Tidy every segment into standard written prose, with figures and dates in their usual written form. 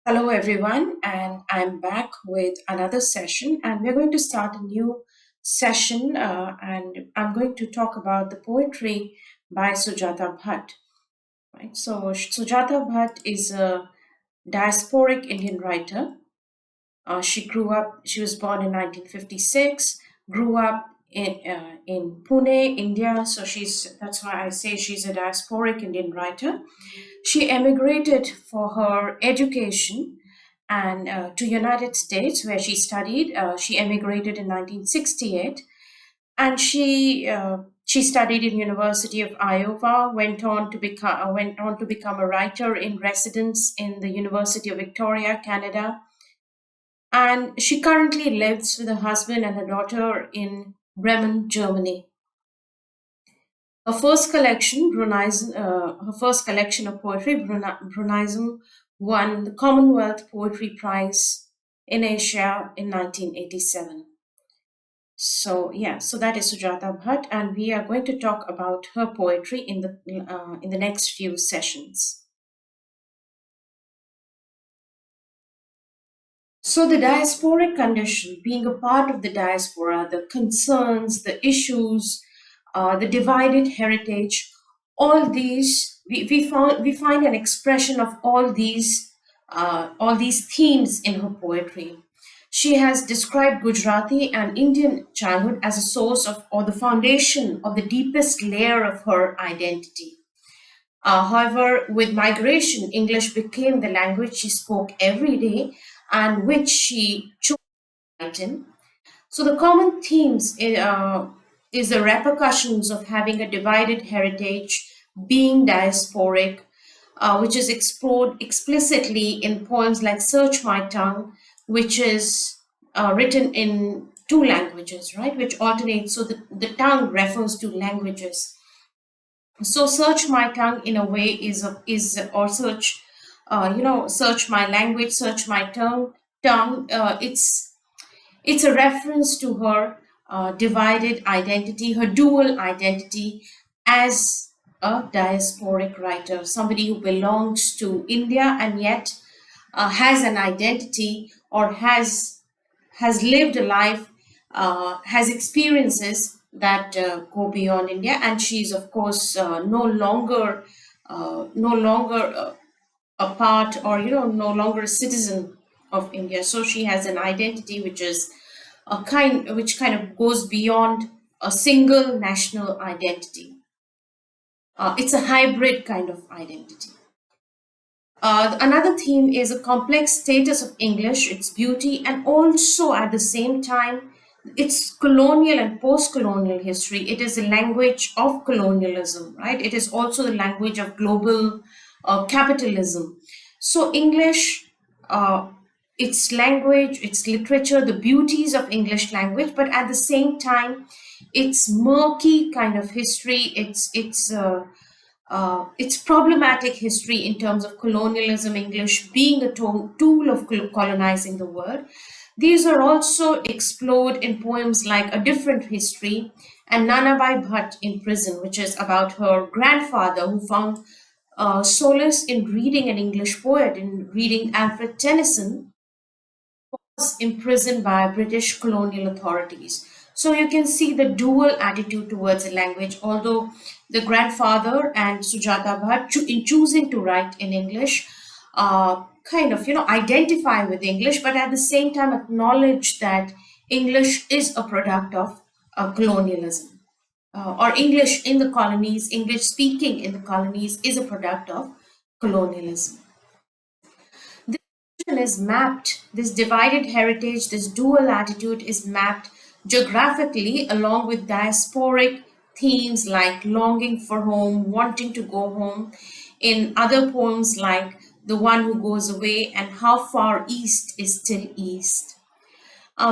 Hello, everyone, and I'm back with another session. And we're going to start a new session, and I'm going to talk about the poetry by Sujatha Bhatt. Right? So, Sujatha Bhatt is a diasporic Indian writer. She was born in 1956, grew up in Pune, India. So, that's why I say she's a diasporic Indian writer. She emigrated for her education and to United States where she studied. She emigrated in 1968 and she studied in University of Iowa. Went on to become a writer in residence in the University of Victoria, Canada, and she currently lives with her husband and her daughter in Bremen, Germany. Her first collection of poetry, Brunism, won the Commonwealth Poetry Prize in Asia in 1987. So that is Sujata Bhatt, and we are going to talk about her poetry in the next few sessions. So the diasporic condition, being a part of the diaspora, the concerns, the issues, the divided heritage, all these we find an expression of all these themes in her poetry. She has described Gujarati and Indian childhood as a source of or the foundation of the deepest layer of her identity. However, with migration, English became the language she spoke every day and which she chose to write in. So the common themes is the repercussions of having a divided heritage, being diasporic, which is explored explicitly in poems like Search My Tongue, which is written in two languages, right, which alternates. So the tongue refers to languages. So Search My Tongue in a way is or search, search my language, search my tongue. It's a reference to her divided identity, her dual identity as a diasporic writer, somebody who belongs to India and yet has an identity or has lived a life, has experiences that go beyond India, and she's of course no longer a part or no longer a citizen of India. So she has an identity which kind of goes beyond a single national identity. It's a hybrid kind of identity. Another theme is a complex status of English, its beauty, and also at the same time, its colonial and post colonial history. It is a language of colonialism, right? It is also the language of global capitalism. So, English, uh, its language, its literature, the beauties of English language, but at the same time, its murky kind of history, its problematic history in terms of colonialism, English being a tool of colonizing the world. These are also explored in poems like A Different History and Nanabai Bhatt in Prison, which is about her grandfather who found solace in reading an English poet, in reading Alfred Tennyson, was imprisoned by British colonial authorities. So you can see the dual attitude towards a language, although the grandfather and Sujata Bhatt, in choosing to write in English, kind of, identify with English, but at the same time acknowledge that English is a product of colonialism. Or English in the colonies, English speaking in the colonies is a product of colonialism. This vision is mapped, this divided heritage, this dual attitude is mapped geographically along with diasporic themes like longing for home, wanting to go home, in other poems like The One Who Goes Away and How Far East is Still East.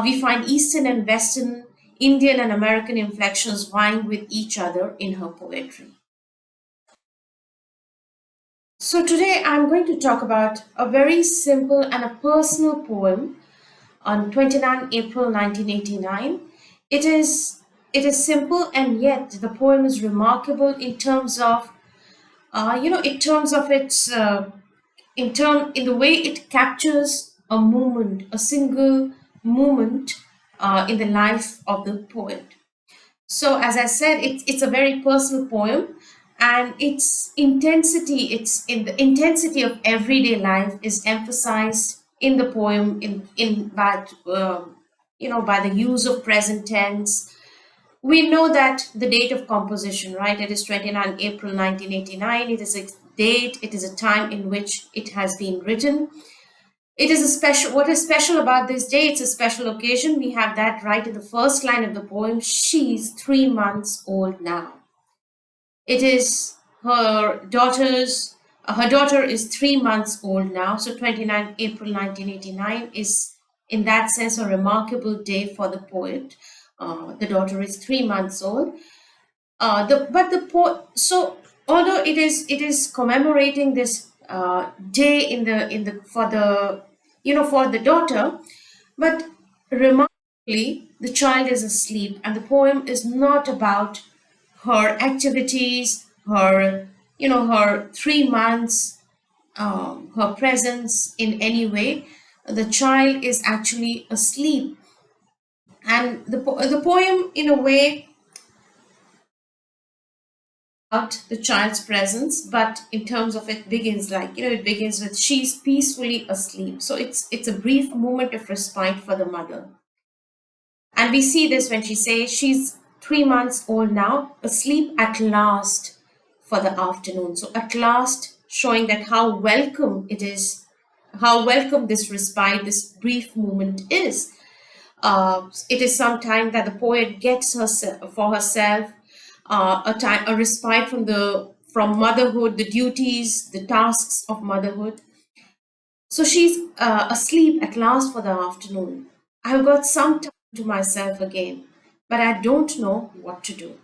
We find Eastern and Western, Indian and American inflections vying with each other in her poetry. So today I'm going to talk about a very simple and a personal poem on 29 April 1989. It is it is simple and yet the poem is remarkable in terms of in terms of its in the way it captures a moment, a single moment in the life of the poet. So, as I said, it's a very personal poem, and its in the intensity of everyday life is emphasized in the poem in by by the use of present tense. We know that the date of composition, right? It is 29 April 1989. It is a date. It is a time in which it has been written. It is a special, what is special about this day? It's a special occasion. We have that right in the first line of the poem. She's 3 months old now. It is her daughter is 3 months old now. So 29 April 1989 is, in that sense, a remarkable day for the poet. The daughter is 3 months old. The but the po- So although it is commemorating this day in the for the for the daughter, but remarkably the child is asleep, and the poem is not about her activities, her 3 months, her presence in any way. The child is actually asleep, and the poem in a way about the child's presence, but in terms of it begins like it begins with she's peacefully asleep. So it's a brief moment of respite for the mother, and we see this when she says she's 3 months old now, asleep at last for the afternoon. So at last, showing that how welcome it is, how welcome this respite, this brief moment is. It is some time that the poet gets herself for herself, a respite from motherhood, the duties, the tasks of motherhood. So she's asleep at last for the afternoon. I've got some time to myself again, but I don't know what to do.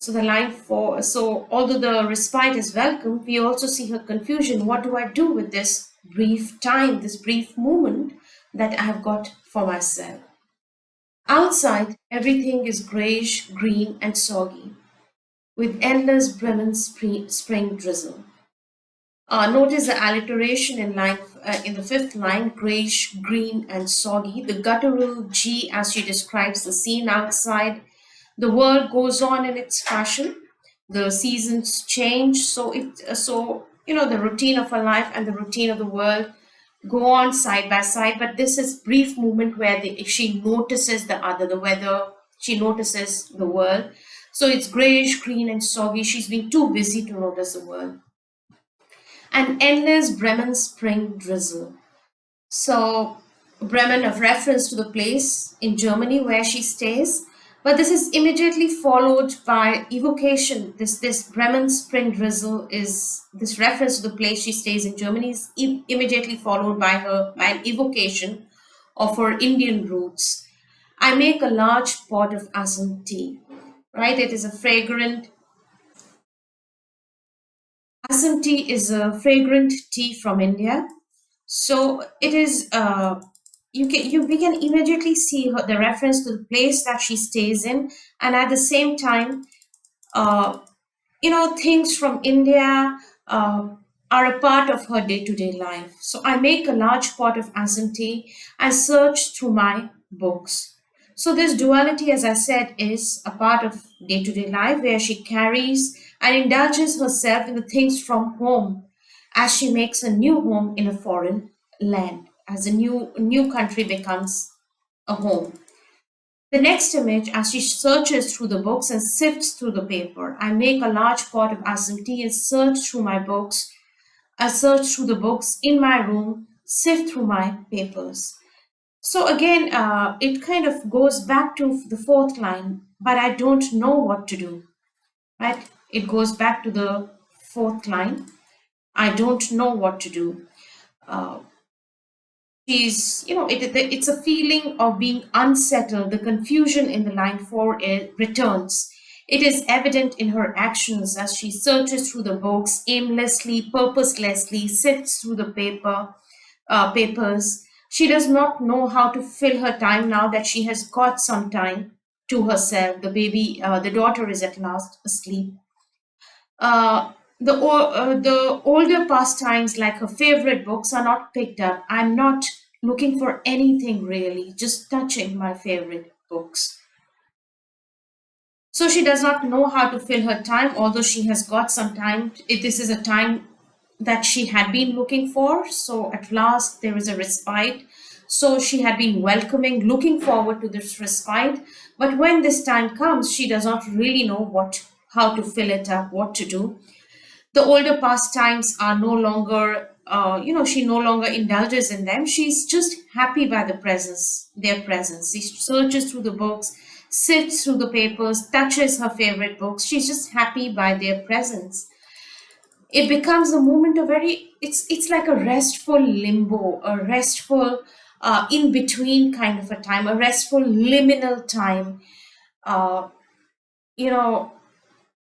So the line four. So although the respite is welcome, we also see her confusion. What do I do with this brief time, this brief moment that I have got for myself? Outside, everything is grayish, green, and soggy, with endless Bremen spring drizzle. Notice the alliteration in the fifth line, grayish, green, and soggy. The guttural G as she describes the scene outside. The world goes on in its fashion. The seasons change, the routine of her life and the routine of the world go on side by side. But this is brief moment where she notices the other, the weather. She notices the world. So it's grayish, green, and soggy. She's been too busy to notice the world. An endless Bremen spring drizzle. So, Bremen, of reference to the place in Germany where she stays, but this is immediately followed by evocation. This Bremen spring drizzle is this reference to the place she stays in Germany is immediately followed by an evocation of her Indian roots. I make a large pot of assam tea, right? It is a fragrant Assam tea is a fragrant tea from India. So it is we can immediately see the reference to the place that she stays in, and at the same time, uh, things from India are a part of her day-to-day life. So I make a large pot of Assam tea. I search through my books. So this duality, as I said, is a part of day-to-day life where she carries and indulges herself in the things from home as she makes a new home in a foreign land, as a new country becomes a home. The next image, as she searches through the books and sifts through the paper, I make a large pot of Assam tea and search through my books. I search through the books in my room, sift through my papers. So again, it kind of goes back to the fourth line, but I don't know what to do, right? It goes back to the fourth line. I don't know what to do. Uh, it's a feeling of being unsettled. The confusion in the line four returns. It is evident in her actions as she searches through the books aimlessly, purposelessly, sifts through the papers. She does not know how to fill her time now that she has got some time to herself. The daughter is at last asleep. Uh, The older pastimes, like her favorite books, are not picked up. I'm not looking for anything really, just touching my favorite books. So she does not know how to fill her time, although she has got some time. This is a time that she had been looking for. So at last there is a respite. So she had been welcoming, looking forward to this respite. But when this time comes, she does not really know how to fill it up, what to do. The older pastimes are no longer, she no longer indulges in them. She's just happy by their presence. She searches through the books, sifts through the papers, touches her favorite books. She's just happy by their presence. It becomes a moment of it's like a restful limbo, a restful in between kind of a time, a restful liminal time. Uh, you know,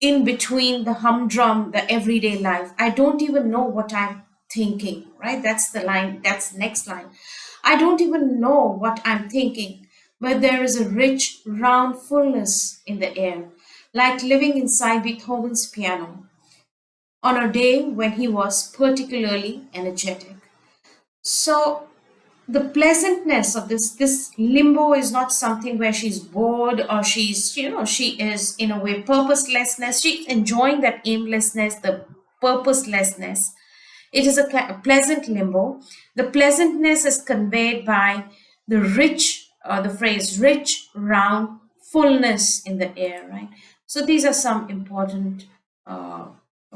in between the humdrum, the everyday life. I don't even know what I'm thinking, right? That's the line, that's the next line. I don't even know what I'm thinking, but there is a rich, round fullness in the air, like living inside Beethoven's piano on a day when he was particularly energetic. So the pleasantness of this limbo is not something where she's bored or she is in a way purposelessness. She's enjoying that aimlessness, the purposelessness. It is a pleasant limbo. The pleasantness is conveyed by the phrase rich, round, fullness in the air, right? So these are some important uh,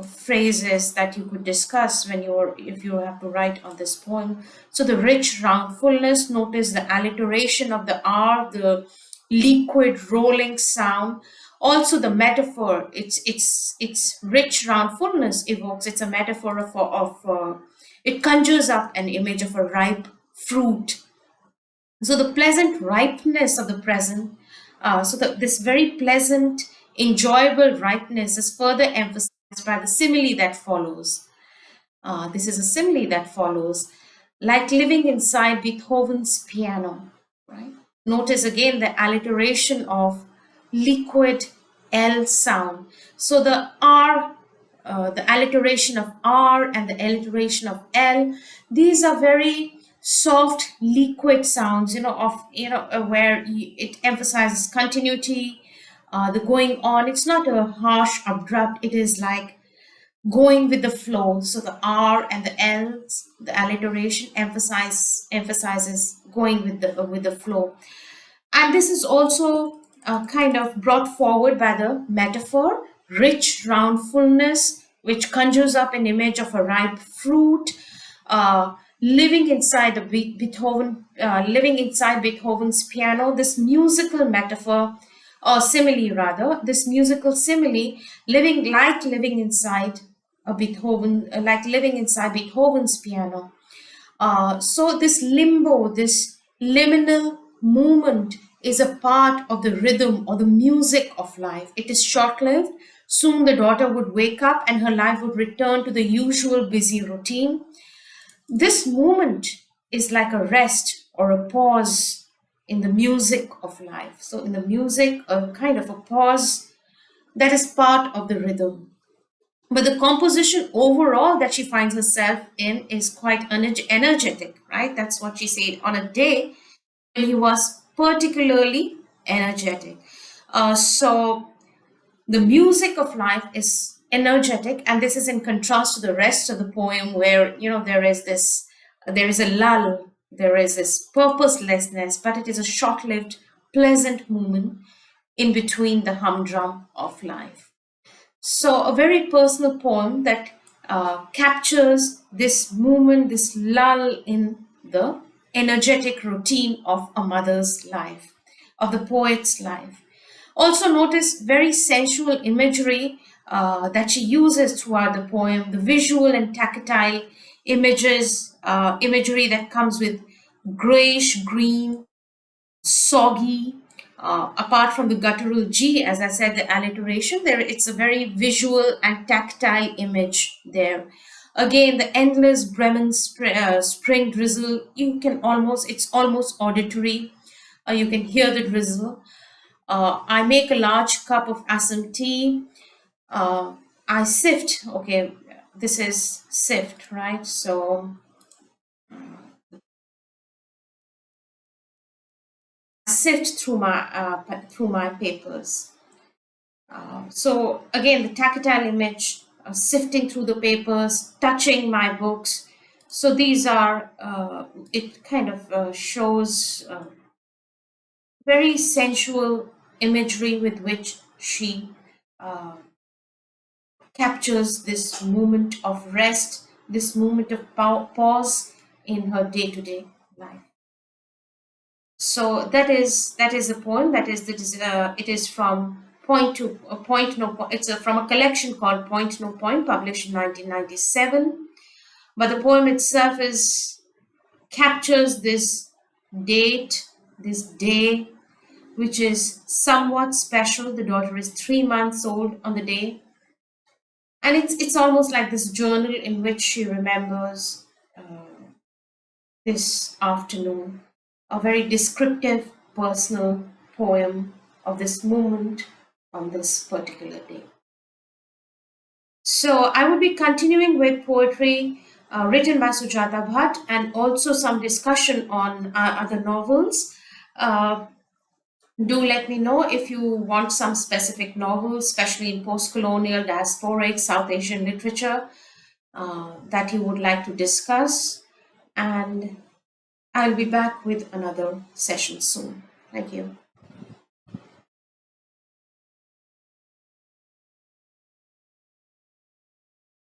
phrases that you could discuss if you have to write on this poem. So the rich, round, fullness. Notice the alliteration of the R, the liquid rolling sound. Also the metaphor, it's rich round fullness evokes, it's a metaphor it conjures up an image of a ripe fruit. So the pleasant ripeness of the present, this very pleasant enjoyable ripeness is further emphasized by the simile that follows. This is a simile that follows, like living inside Beethoven's piano, right? Notice again the alliteration of liquid L sound. So the R, the alliteration of R and the alliteration of L, these are very soft liquid sounds, where it emphasizes continuity, the going on. It's not a harsh, abrupt, it is like going with the flow. So the R and the L's, the alliteration emphasizes going with the flow. And this is also kind of brought forward by the metaphor, rich round fullness, which conjures up an image of a ripe fruit, living inside living inside Beethoven's piano. This musical metaphor, or simile rather, this musical simile, living inside like living inside Beethoven's piano. So this limbo, this liminal movement is a part of the rhythm or the music of life. It is short-lived. Soon the daughter would wake up and her life would return to the usual busy routine. This moment is like a rest or a pause in the music of life. So in the music, a kind of a pause that is part of the rhythm. But the composition overall that she finds herself in is quite energetic, right? That's what she said, on a day when he was particularly energetic. So the music of life is energetic, and this is in contrast to the rest of the poem where, there is a lull, there is this purposelessness, but it is a short-lived, pleasant moment in between the humdrum of life. So, a very personal poem that captures this moment, this lull in the energetic routine of a mother's life, of the poet's life. Also, notice very sensual imagery that she uses throughout the poem, the visual and tactile imagery that comes with grayish green, soggy. Apart from the guttural G, as I said, the alliteration there, it's a very visual and tactile image there. Again, the endless spring drizzle, it's almost auditory. You can hear the drizzle. I make a large cup of assam tea. Uh, I sift. Okay, this is sift, right? So sift through my papers. So again, the tactile image, sifting through the papers, touching my books. So these are, it kind of shows very sensual imagery with which she uh, captures this moment of rest, this moment of pause in her day-to-day life. So that is a poem. It is from Point to Point No Point. It's from a collection called Point No Point, published in 1997. But the poem itself is captures this date, this day, which is somewhat special. The daughter is 3 months old on the day, and it's almost like this journal in which she remembers this afternoon, a very descriptive personal poem of this moment on this particular day. So I will be continuing with poetry written by Sujatha Bhatt, and also some discussion on other novels. Uh, do let me know if you want some specific novels, especially in post-colonial, diasporic, South Asian literature, that you would like to discuss. And I'll be back with another session soon. Thank you.